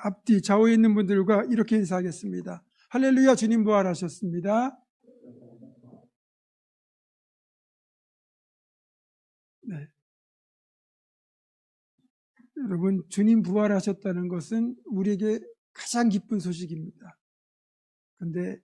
앞뒤 좌우에 있는 분들과 이렇게 인사하겠습니다. 할렐루야, 주님 부활하셨습니다. 네. 여러분, 주님 부활하셨다는 것은 우리에게 가장 기쁜 소식입니다. 그런데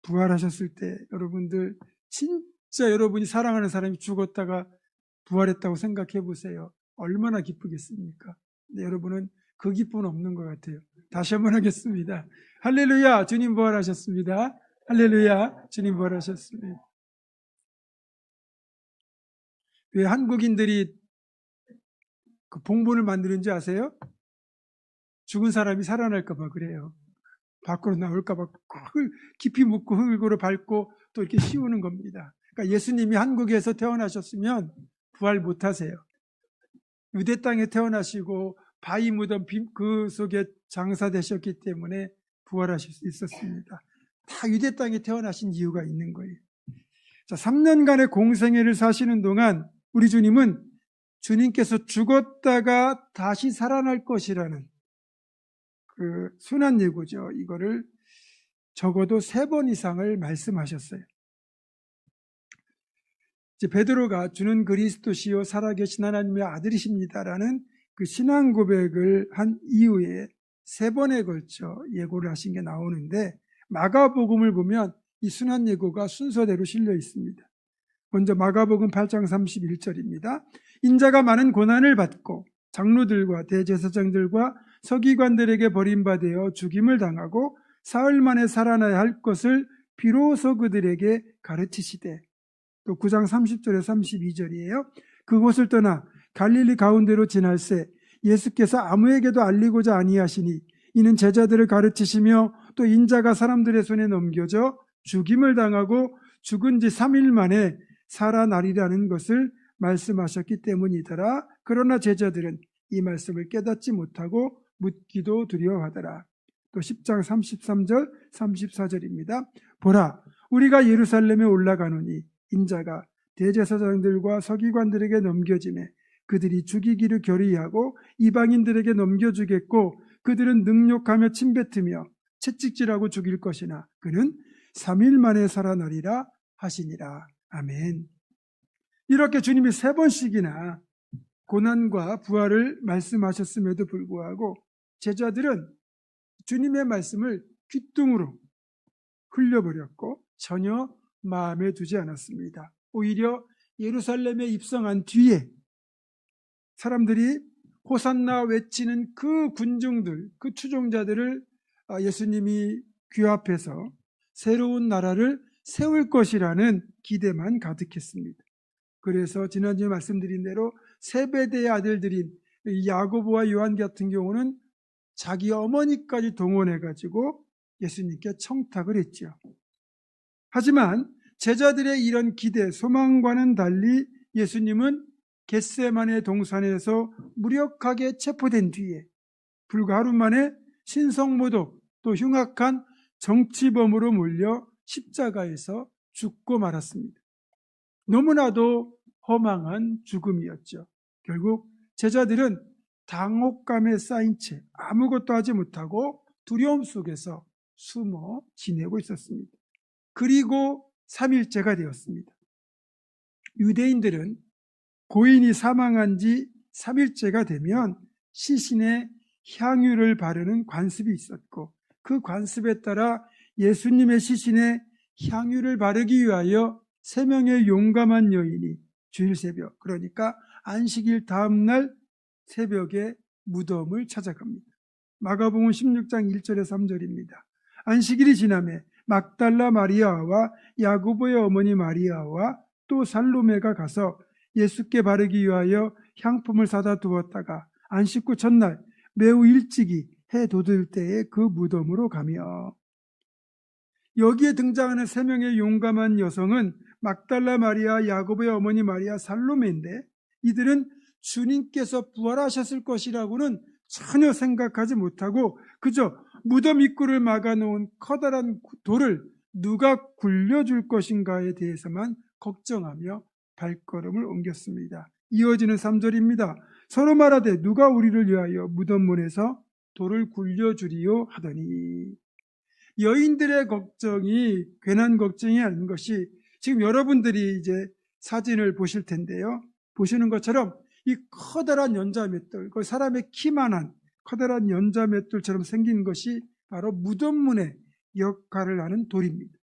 부활하셨을 때 여러분들 진짜 여러분이 사랑하는 사람이 죽었다가 부활했다고 생각해 보세요. 얼마나 기쁘겠습니까? 근데 여러분은 그 기쁨은 없는 것 같아요. 다시 한번 하겠습니다. 할렐루야, 주님 부활하셨습니다. 할렐루야, 주님 부활하셨습니다. 왜 한국인들이 그 봉본을 만드는지 아세요? 죽은 사람이 살아날까 봐 그래요. 밖으로 나올까 봐 깊이 묻고 흙으로 밟고 또 이렇게 씌우는 겁니다. 그러니까 예수님이 한국에서 태어나셨으면 부활 못 하세요. 유대 땅에 태어나시고 바위 무덤 그 속에 장사되셨기 때문에 부활하실 수 있었습니다. 다 유대 땅에 태어나신 이유가 있는 거예요. 자, 3년간의 공생애를 사시는 동안 우리 주님은 주님께서 죽었다가 다시 살아날 것이라는 그 순한 예고죠. 이거를 적어도 3번 이상을 말씀하셨어요. 이제 베드로가 주는 그리스도시요 살아계신 하나님의 아들이십니다라는 그 신앙 고백을 한 이후에 3번에 걸쳐 예고를 하신 게 나오는데, 마가복음을 보면 이 순한 예고가 순서대로 실려 있습니다. 먼저 마가복음 8장 31절입니다. 인자가 많은 고난을 받고 장로들과 대제사장들과 서기관들에게 버림받아 죽임을 당하고 사흘 만에 살아나야 할 것을 비로소 그들에게 가르치시되, 또 9장 30절에 32절이에요. 그곳을 떠나 갈릴리 가운데로 지날새 예수께서 아무에게도 알리고자 아니하시니 이는 제자들을 가르치시며 또 인자가 사람들의 손에 넘겨져 죽임을 당하고 죽은 지 3일 만에 살아나리라는 것을 말씀하셨기 때문이더라. 그러나 제자들은 이 말씀을 깨닫지 못하고 묻기도 두려워하더라. 또 10장 33절 34절입니다. 보라, 우리가 예루살렘에 올라가노니 인자가 대제사장들과 서기관들에게 넘겨지매 그들이 죽이기를 결의하고 이방인들에게 넘겨주겠고 그들은 능욕하며 침뱉으며 채찍질하고 죽일 것이나 그는 3일 만에 살아나리라 하시니라. 아멘. 이렇게 주님이 3번씩이나 고난과 부활을 말씀하셨음에도 불구하고 제자들은 주님의 말씀을 귓등으로 흘려버렸고 전혀 마음에 두지 않았습니다. 오히려 예루살렘에 입성한 뒤에 사람들이 호산나 외치는 그 군중들, 그 추종자들을 예수님이 귀합해서 새로운 나라를 세울 것이라는 기대만 가득했습니다. 그래서 지난주에 말씀드린 대로 세베대의 아들들인 야고보와 요한 같은 경우는 자기 어머니까지 동원해가지고 예수님께 청탁을 했죠. 하지만 제자들의 이런 기대, 소망과는 달리 예수님은 겟세마네 동산에서 무력하게 체포된 뒤에 불과 하루 만에 신성모독 또 흉악한 정치범으로 몰려 십자가에서 죽고 말았습니다. 너무나도 허망한 죽음이었죠. 결국 제자들은 당혹감에 쌓인 채 아무것도 하지 못하고 두려움 속에서 숨어 지내고 있었습니다. 그리고 3일째가 되었습니다. 유대인들은 고인이 사망한 지 3일째가 되면 시신에 향유를 바르는 관습이 있었고 그 관습에 따라 예수님의 시신에 향유를 바르기 위하여 3명의 용감한 여인이 주일 새벽, 그러니까 안식일 다음날 새벽에 무덤을 찾아갑니다. 마가복음 16장 1절에 3절입니다. 안식일이 지나매 막달라 마리아와 야고보의 어머니 마리아와 또 살로메가 가서 예수께 바르기 위하여 향품을 사다 두었다가 안식 후 첫날 매우 일찍이 해 돋을 때에 그 무덤으로 가며, 여기에 등장하는 3명의 용감한 여성은 막달라 마리아, 야고보의 어머니 마리아, 살로메인데 이들은 주님께서 부활하셨을 것이라고는 전혀 생각하지 못하고 그저 무덤 입구를 막아놓은 커다란 돌을 누가 굴려줄 것인가에 대해서만 걱정하며 발걸음을 옮겼습니다. 이어지는 3절입니다. 서로 말하되 누가 우리를 위하여 무덤문에서 돌을 굴려주리요 하더니, 여인들의 걱정이 괜한 걱정이 아닌 것이, 지금 여러분들이 이제 사진을 보실 텐데요. 보시는 것처럼 이 커다란 연자맷돌, 그 사람의 키만한 커다란 연자맷돌처럼 생긴 것이 바로 무덤문의 역할을 하는 돌입니다.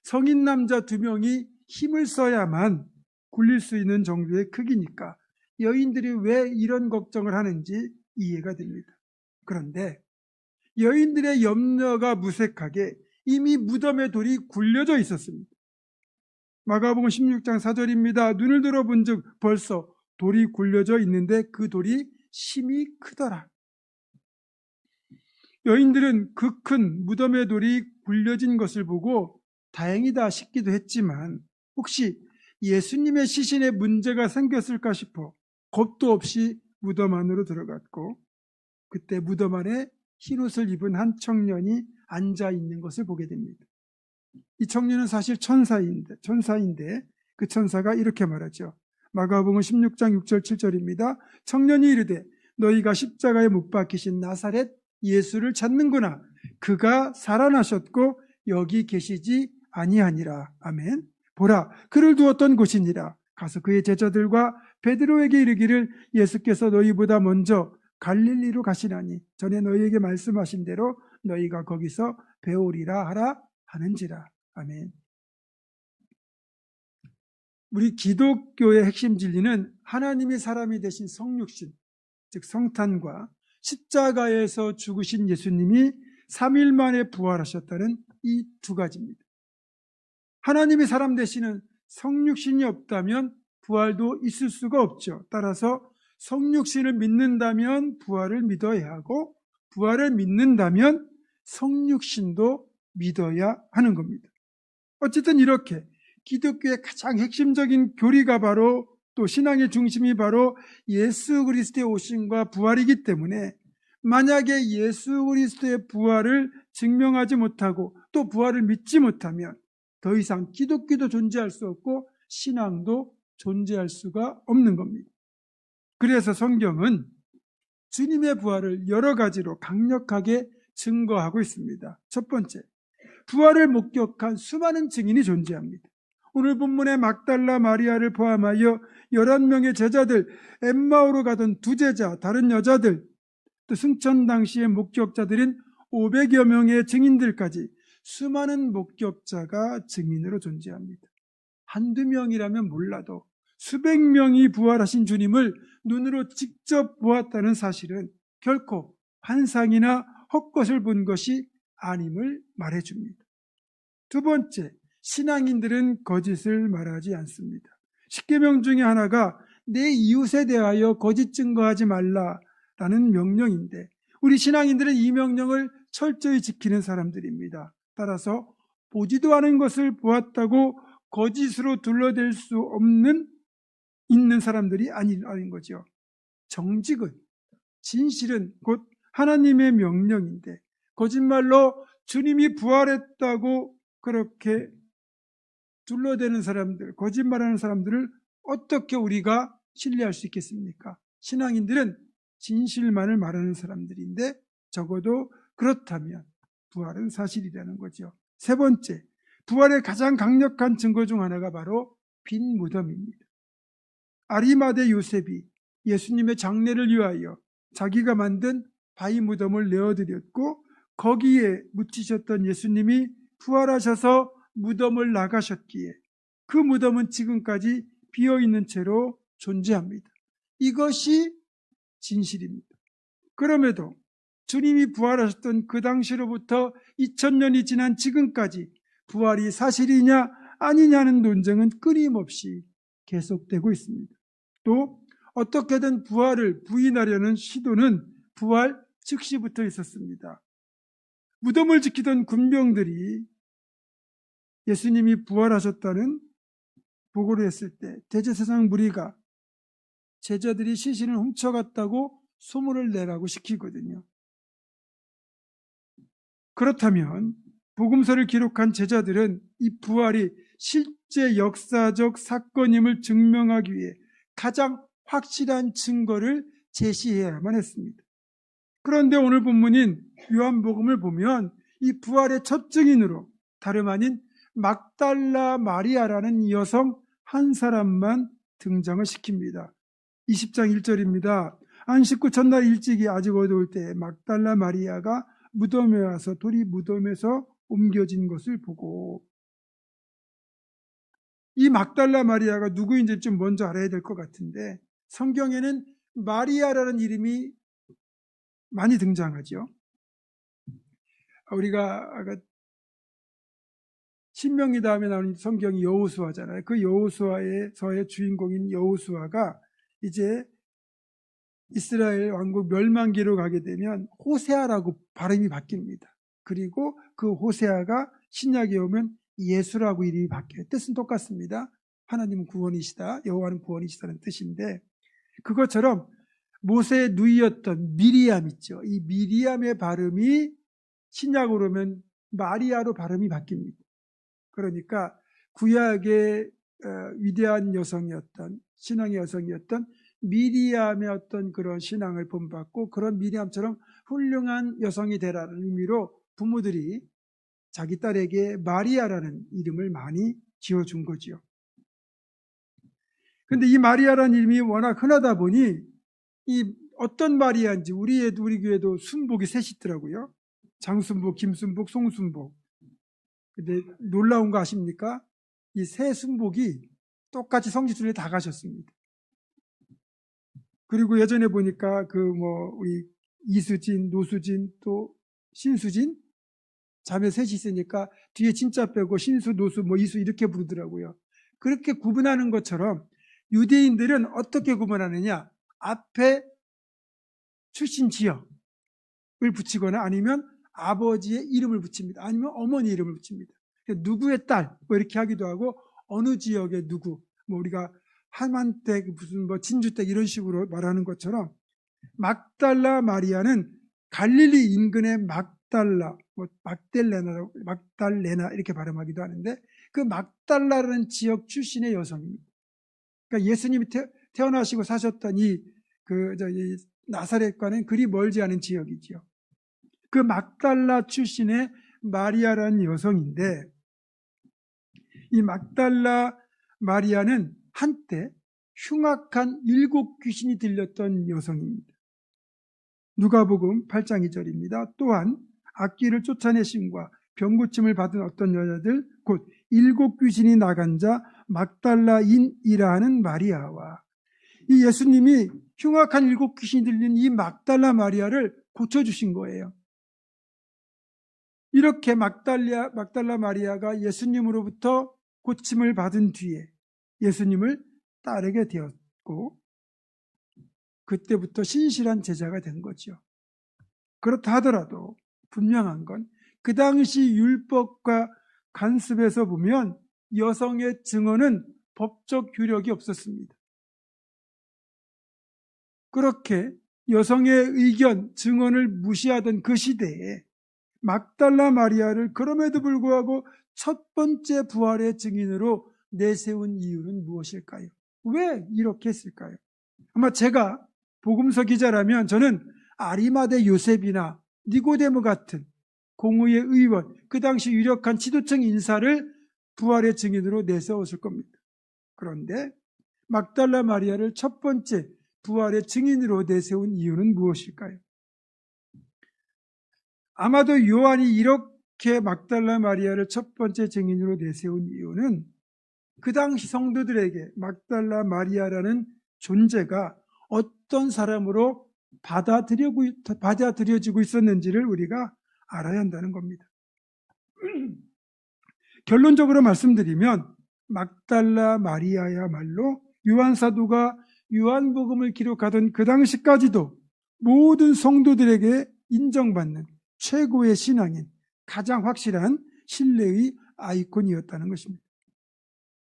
성인 남자 2명이 힘을 써야만 굴릴 수 있는 정도의 크기니까 여인들이 왜 이런 걱정을 하는지 이해가 됩니다. 그런데 여인들의 염려가 무색하게 이미 무덤의 돌이 굴려져 있었습니다. 마가복음 16장 4절입니다. 눈을 들어본 즉 벌써 돌이 굴려져 있는데 그 돌이 심히 크더라. 여인들은 그 큰 무덤의 돌이 굴려진 것을 보고 다행이다 싶기도 했지만, 혹시 예수님의 시신에 문제가 생겼을까 싶어 겁도 없이 무덤 안으로 들어갔고, 그때 무덤 안에 흰옷을 입은 한 청년이 앉아 있는 것을 보게 됩니다. 이 청년은 사실 천사인데 그 천사가 이렇게 말하죠. 마가복음 16장 6절 7절입니다. 청년이 이르되 너희가 십자가에 못 박히신 나사렛 예수를 찾는구나. 그가 살아나셨고 여기 계시지 아니하니라. 아멘. 보라, 그를 두었던 곳이니라. 가서 그의 제자들과 베드로에게 이르기를 예수께서 너희보다 먼저 갈릴리로 가시나니 전에 너희에게 말씀하신 대로 너희가 거기서 배우리라 하라 하는지라. 아멘. 우리 기독교의 핵심 진리는 하나님이 사람이 되신 성육신, 즉 성탄과 십자가에서 죽으신 예수님이 3일 만에 부활하셨다는 이 2가지입니다. 하나님이 사람 되시는 성육신이 없다면 부활도 있을 수가 없죠. 따라서 성육신을 믿는다면 부활을 믿어야 하고, 부활을 믿는다면 성육신도 믿어야 하는 겁니다. 어쨌든 이렇게 기독교의 가장 핵심적인 교리가 바로, 또 신앙의 중심이 바로 예수 그리스도의 오심과 부활이기 때문에, 만약에 예수 그리스도의 부활을 증명하지 못하고 또 부활을 믿지 못하면 더 이상 기독교도 존재할 수 없고 신앙도 존재할 수가 없는 겁니다. 그래서 성경은 주님의 부활을 여러 가지로 강력하게 증거하고 있습니다. 첫 번째, 부활을 목격한 수많은 증인이 존재합니다. 오늘 본문의 막달라 마리아를 포함하여 11명의 제자들, 엠마오로 가던 2제자, 다른 여자들, 또 승천 당시의 목격자들인 500여 명의 증인들까지 수많은 목격자가 증인으로 존재합니다. 한두 명이라면 몰라도 수백 명이 부활하신 주님을 눈으로 직접 보았다는 사실은 결코 환상이나 헛것을 본 것이 아님을 말해줍니다. 두 번째, 신앙인들은 거짓을 말하지 않습니다. 10계명 중에 하나가 내 이웃에 대하여 거짓 증거하지 말라라는 명령인데, 우리 신앙인들은 이 명령을 철저히 지키는 사람들입니다. 따라서 보지도 않은 것을 보았다고 거짓으로 둘러댈 수 없는 있는 사람들이 아닌 거죠. 정직은, 진실은 곧 하나님의 명령인데, 거짓말로 주님이 부활했다고 그렇게 둘러대는 사람들, 거짓말하는 사람들을 어떻게 우리가 신뢰할 수 있겠습니까? 신앙인들은 진실만을 말하는 사람들인데, 적어도 그렇다면 부활은 사실이라는 거죠. 세 번째, 부활의 가장 강력한 증거 중 하나가 바로 빈 무덤입니다. 아리마대 요셉이 예수님의 장례를 위하여 자기가 만든 바위 무덤을 내어드렸고, 거기에 묻히셨던 예수님이 부활하셔서 무덤을 나가셨기에 그 무덤은 지금까지 비어있는 채로 존재합니다. 이것이 진실입니다. 그럼에도 주님이 부활하셨던 그 당시로부터 2000년이 지난 지금까지 부활이 사실이냐 아니냐는 논쟁은 끊임없이 계속되고 있습니다. 또 어떻게든 부활을 부인하려는 시도는 부활 즉시부터 있었습니다. 무덤을 지키던 군병들이 예수님이 부활하셨다는 보고를 했을 때 대제사장 무리가 제자들이 시신을 훔쳐갔다고 소문을 내라고 시키거든요. 그렇다면 복음서를 기록한 제자들은 이 부활이 실제 역사적 사건임을 증명하기 위해 가장 확실한 증거를 제시해야만 했습니다. 그런데 오늘 본문인 요한복음을 보면 이 부활의 첫 증인으로 다름 아닌 막달라 마리아라는 여성 한 사람만 등장을 시킵니다. 20장 1절입니다. 안식 후 전날 일찍이 아직 어두울 때 막달라 마리아가 무덤에 와서 돌이 무덤에서 옮겨진 것을 보고, 이 막달라 마리아가 누구인지 좀 먼저 알아야 될 것 같은데 성경에는 마리아라는 이름이 많이 등장하죠. 우리가 신명기 다음에 나오는 성경이 여호수아잖아요. 그 여호수아에서의 주인공인 여호수아가 이제 이스라엘 왕국 멸망기로 가게 되면 호세아라고 발음이 바뀝니다. 그리고 그 호세아가 신약에 오면 예수라고 이름이 바뀌어요. 뜻은 똑같습니다. 하나님은 구원이시다, 여호와는 구원이시다는 뜻인데, 그것처럼 모세의 누이였던 미리암 있죠. 이 미리암의 발음이 신약으로 오면 마리아로 발음이 바뀝니다. 그러니까 구약의 위대한 여성이었던, 신앙의 여성이었던 미리암의 어떤 그런 신앙을 본받고 그런 미리암처럼 훌륭한 여성이 되라는 의미로 부모들이 자기 딸에게 마리아라는 이름을 많이 지어준 거지요. 그런데 이 마리아라는 이름이 워낙 흔하다 보니 이 어떤 마리아인지 우리 교회도 순복이 셋이 있더라고요. 장순복, 김순복, 송순복. 근데 놀라운 거 아십니까? 이 세 순복이 똑같이 성지순례 다 가셨습니다. 그리고 예전에 보니까 우리 이수진, 노수진, 또 신수진 자매 셋이 있으니까 뒤에 진짜 빼고 신수, 노수, 이수 이렇게 부르더라고요. 그렇게 구분하는 것처럼 유대인들은 어떻게 구분하느냐? 앞에 출신 지역을 붙이거나 아니면 아버지의 이름을 붙입니다. 아니면 어머니 이름을 붙입니다. 누구의 딸 이렇게 하기도 하고, 어느 지역의 누구, 우리가 한만댁 무슨 진주댁 이런 식으로 말하는 것처럼 막달라 마리아는 갈릴리 인근의 막달라, 막달레나 이렇게 발음하기도 하는데, 그 막달라라는 지역 출신의 여성입니다. 그러니까 예수님이 태어나시고 사셨던 이 나사렛과는 그리 멀지 않은 지역이지요. 그 막달라 출신의 마리아라는 여성인데, 이 막달라 마리아는 한때 흉악한 7 귀신이 들렸던 여성입니다. 누가복음 8장 2절입니다. 또한 악귀를 쫓아내심과 병고침을 받은 어떤 여자들 곧 7 귀신이 나간 자 막달라인이라 하는 마리아와, 이 예수님이 흉악한 7 귀신이 들린 이 막달라 마리아를 고쳐주신 거예요. 이렇게 막달라 마리아가 예수님으로부터 고침을 받은 뒤에 예수님을 따르게 되었고, 그때부터 신실한 제자가 된 거죠. 그렇다 하더라도 분명한 건 그 당시 율법과 간습에서 보면 여성의 증언은 법적 효력이 없었습니다. 그렇게 여성의 의견, 증언을 무시하던 그 시대에 막달라 마리아를 그럼에도 불구하고 첫 번째 부활의 증인으로 내세운 이유는 무엇일까요? 왜 이렇게 했을까요? 아마 제가 복음서 기자라면 저는 아리마대 요셉이나 니고데모 같은 공의의 의원, 그 당시 유력한 지도층 인사를 부활의 증인으로 내세웠을 겁니다. 그런데 막달라 마리아를 첫 번째 부활의 증인으로 내세운 이유는 무엇일까요? 아마도 요한이 이렇게 막달라 마리아를 첫 번째 증인으로 내세운 이유는 그 당시 성도들에게 막달라 마리아라는 존재가 어떤 사람으로 받아들여지고 있었는지를 우리가 알아야 한다는 겁니다. 결론적으로 말씀드리면 막달라 마리아야말로 요한 사도가 요한복음을 기록하던 그 당시까지도 모든 성도들에게 인정받는 최고의 신앙인, 가장 확실한 신뢰의 아이콘이었다는 것입니다.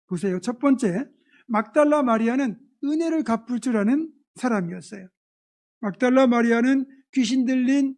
보세요. 첫 번째, 막달라 마리아는 은혜를 갚을 줄 아는 사람이었어요. 막달라 마리아는 귀신 들린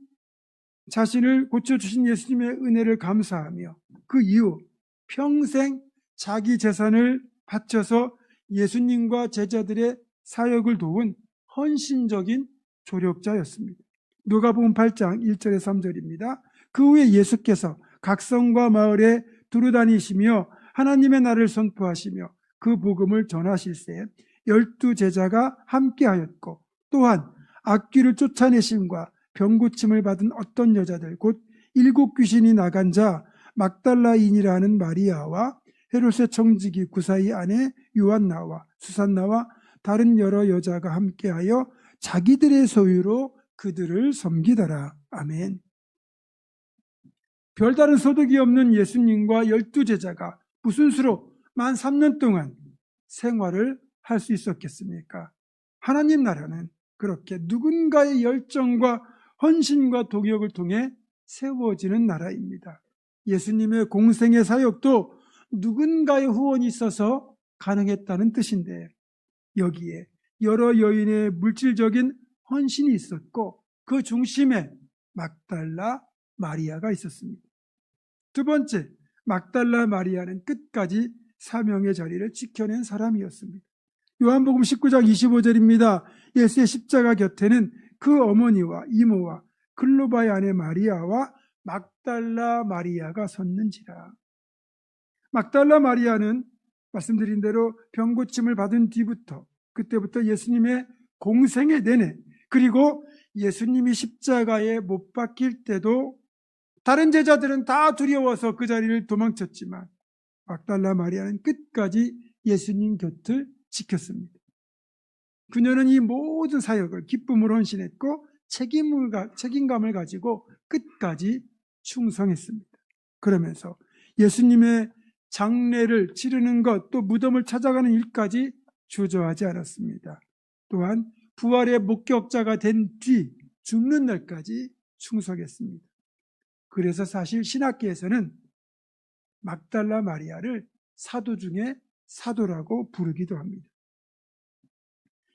자신을 고쳐주신 예수님의 은혜를 감사하며 그 이후 평생 자기 재산을 바쳐서 예수님과 제자들의 사역을 도운 헌신적인 조력자였습니다. 누가복음 8장 1절에서 3절입니다. 그 후에 예수께서 각 성과 마을에 두루다니시며 하나님의 나라를 선포하시며 그 복음을 전하실세 12 제자가 함께하였고 또한 악귀를 쫓아내심과 병고침을 받은 어떤 여자들 곧 7 귀신이 나간 자 막달라인이라는 마리아와 헤롯의 청지기 구사의 아내 요한나와 수산나와 다른 여러 여자가 함께하여 자기들의 소유로 그들을 섬기더라. 아멘. 별다른 소득이 없는 예수님과 12 제자가 무슨 수로 만 3년 동안 생활을 할 수 있었겠습니까? 하나님 나라는 그렇게 누군가의 열정과 헌신과 동역을 통해 세워지는 나라입니다. 예수님의 공생의 사역도 누군가의 후원이 있어서 가능했다는 뜻인데 여기에 여러 여인의 물질적인 헌신이 있었고 그 중심에 막달라 마리아가 있었습니다. 두 번째, 막달라 마리아는 끝까지 사명의 자리를 지켜낸 사람이었습니다. 요한복음 19장 25절입니다. 예수의 십자가 곁에는 그 어머니와 이모와 글로바의 아내 마리아와 막달라 마리아가 섰는지라. 막달라 마리아는 말씀드린 대로 병고침을 받은 뒤부터 그때부터 예수님의 공생애 내내 그리고 예수님이 십자가에 못 박힐 때도 다른 제자들은 다 두려워서 그 자리를 도망쳤지만 막달라 마리아는 끝까지 예수님 곁을 지켰습니다. 그녀는 이 모든 사역을 기쁨으로 헌신했고 책임감을 가지고 끝까지 충성했습니다. 그러면서 예수님의 장례를 치르는 것, 또 무덤을 찾아가는 일까지 주저하지 않았습니다. 또한 부활의 목격자가 된 뒤 죽는 날까지 충성했습니다. 그래서 사실 신학계에서는 막달라 마리아를 사도 중에 사도라고 부르기도 합니다.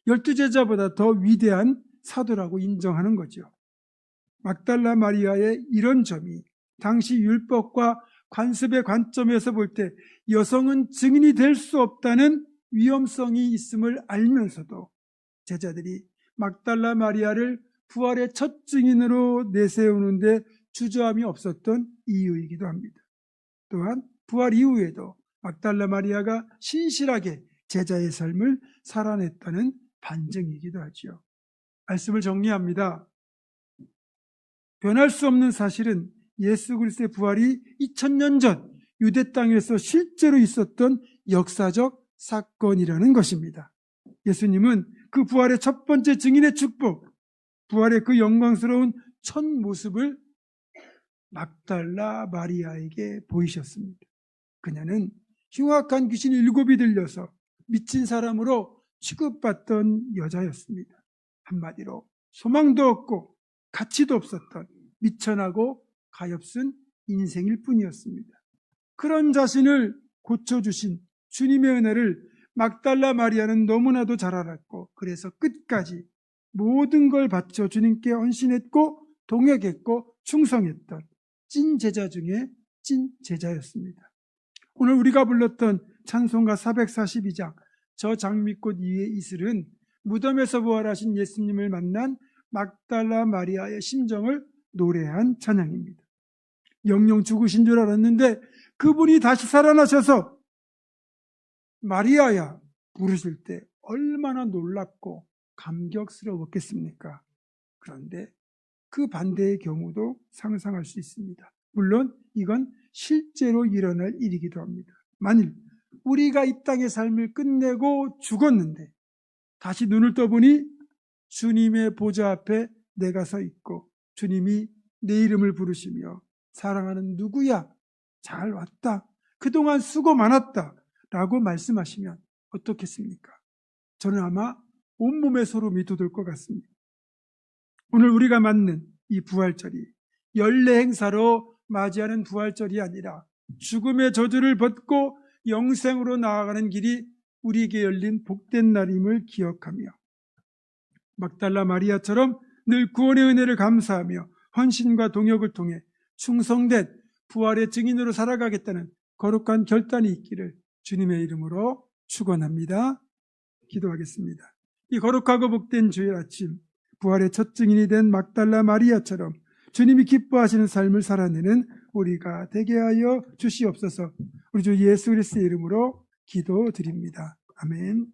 12 제자보다 더 위대한 사도라고 인정하는 거죠. 막달라 마리아의 이런 점이 당시 율법과 관습의 관점에서 볼 때 여성은 증인이 될 수 없다는 위험성이 있음을 알면서도 제자들이 막달라 마리아를 부활의 첫 증인으로 내세우는데 주저함이 없었던 이유이기도 합니다. 또한 부활 이후에도 막달라 마리아가 신실하게 제자의 삶을 살아냈다는 반증이기도 하죠. 말씀을 정리합니다. 변할 수 없는 사실은 예수 그리스도의 부활이 2000년 전 유대 땅에서 실제로 있었던 역사적 사건이라는 것입니다. 예수님은 그 부활의 첫 번째 증인의 축복, 부활의 그 영광스러운 첫 모습을 막달라 마리아에게 보이셨습니다. 그녀는 흉악한 귀신 7이 들려서 미친 사람으로 취급받던 여자였습니다. 한마디로 소망도 없고 가치도 없었던 미천하고 가엾은 인생일 뿐이었습니다. 그런 자신을 고쳐주신 주님의 은혜를 막달라 마리아는 너무나도 잘 알았고 그래서 끝까지 모든 걸 바쳐 주님께 헌신했고 동역했고 충성했던 찐 제자 중에 찐 제자였습니다. 오늘 우리가 불렀던 찬송가 442장 저 장미꽃 위에 이슬은 무덤에서 부활하신 예수님을 만난 막달라 마리아의 심정을 노래한 찬양입니다. 영영 죽으신 줄 알았는데 그분이 다시 살아나셔서 마리아야 부르실 때 얼마나 놀랍고 감격스러웠겠습니까? 그런데 그 반대의 경우도 상상할 수 있습니다. 물론 이건 실제로 일어날 일이기도 합니다. 만일 우리가 이 땅의 삶을 끝내고 죽었는데 다시 눈을 떠보니 주님의 보좌 앞에 내가 서 있고 주님이 내 이름을 부르시며 사랑하는 누구야? 잘 왔다. 그동안 수고 많았다. 라고 말씀하시면 어떻겠습니까? 저는 아마 온몸에 소름이 돋을 것 같습니다. 오늘 우리가 맞는 이 부활절이 연례 행사로 맞이하는 부활절이 아니라 죽음의 저주를 벗고 영생으로 나아가는 길이 우리에게 열린 복된 날임을 기억하며 막달라 마리아처럼 늘 구원의 은혜를 감사하며 헌신과 동역을 통해 충성된 부활의 증인으로 살아가겠다는 거룩한 결단이 있기를 주님의 이름으로 축원합니다. 기도하겠습니다. 이 거룩하고 복된 주일 아침 부활의 첫 증인이 된 막달라 마리아처럼 주님이 기뻐하시는 삶을 살아내는 우리가 되게 하여 주시옵소서. 우리 주 예수 그리스도의 이름으로 기도드립니다. 아멘.